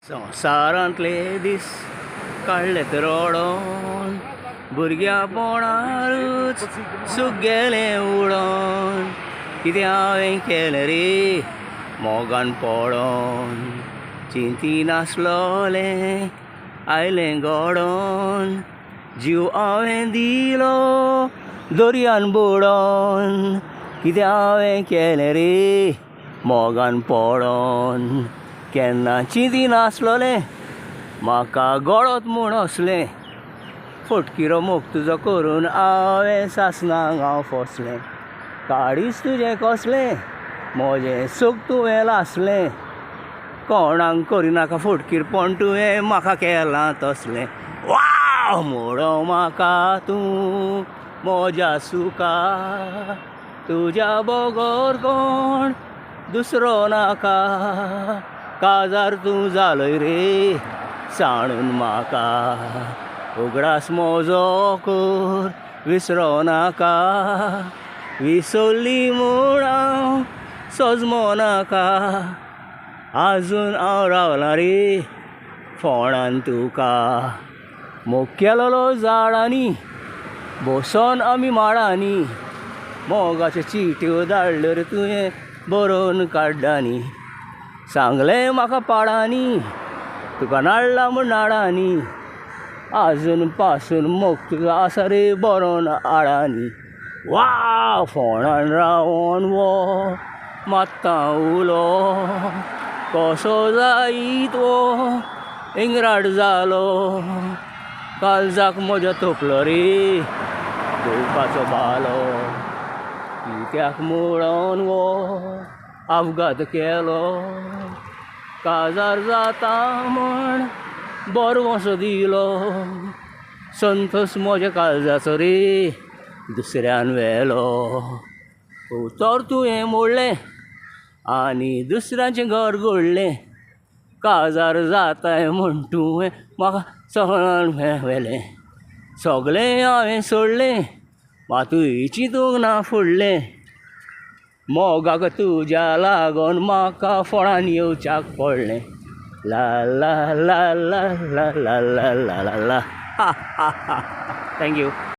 संवसारांतले दीस काडलेत रोडोन, भुरग्या पोणारूच सूख गेलें उडोन. कितें हांवें केलें रे मोगान पडोन, चिंती नासलोलें आयलें घडोन. जीव हांवें दिलो दर्यान बुडोन, कितें हांवें केलें रे मोगान पडोन. केन्ना चिंती नासलोलें म्हाका गळत म्हूण असलें, फटकिरो मोग तुजो करून हांवें सासणाक हांव फसलें. काळीज तुजें कसलें म्हजें सूख तुवें लासलें, कोणाक करिनाका फटकीरपण तुवें म्हाका केलां तसलें. वाव म्हणो म्हाका तूं म्हज्या सुका, तुज्या बगर कोण दुसरो नाका. काजार तूं जालोय रे सांडून म्हाका, उगडास म्हजो कर विसरो नाका. विसरली म्हूण हांव सजमो नाका, आजून हांव रावलां रे फोंडान तुका. मोग केलोलो झाडांनी बसोन आमी माडांनी, मोगाच्यो चिट्यो धाडल्यो रे तुवें बरोवन काड्डांनी. सांगलें म्हाका पाडांनी तुका नाडला म्हूण नाडांनी, आजून पासून मोग तुजो आसा रे बरोवन आडांनी. वाव फोंडान रावोन वो मात्ता उलो, कसो जायत वो इंग्राड जालो. काळजाक म्हज्या तोपलो रे देवपाचो बालो, कित्याक म्हणून वो अपघात केलो. काजार जाता म्हण बरवसो दिलो, संतोश म्हज्या काळजाचो रे दुसऱ्यान व्हेलो. तर तुवें मोडलें आनी दुसऱ्याचें घर घडलें, काजार जाताय म्हूण तुवें म्हाका सहन व्हेलें. सगलें हांवें सोडलें मातूय चिंतूंक ना फुडलें, मोगाक तुज्या लागोन म्हाका फोंडान येवच्याक पडलें. ला ला ला ला ला ला ला ला ला ला. थँक्यू.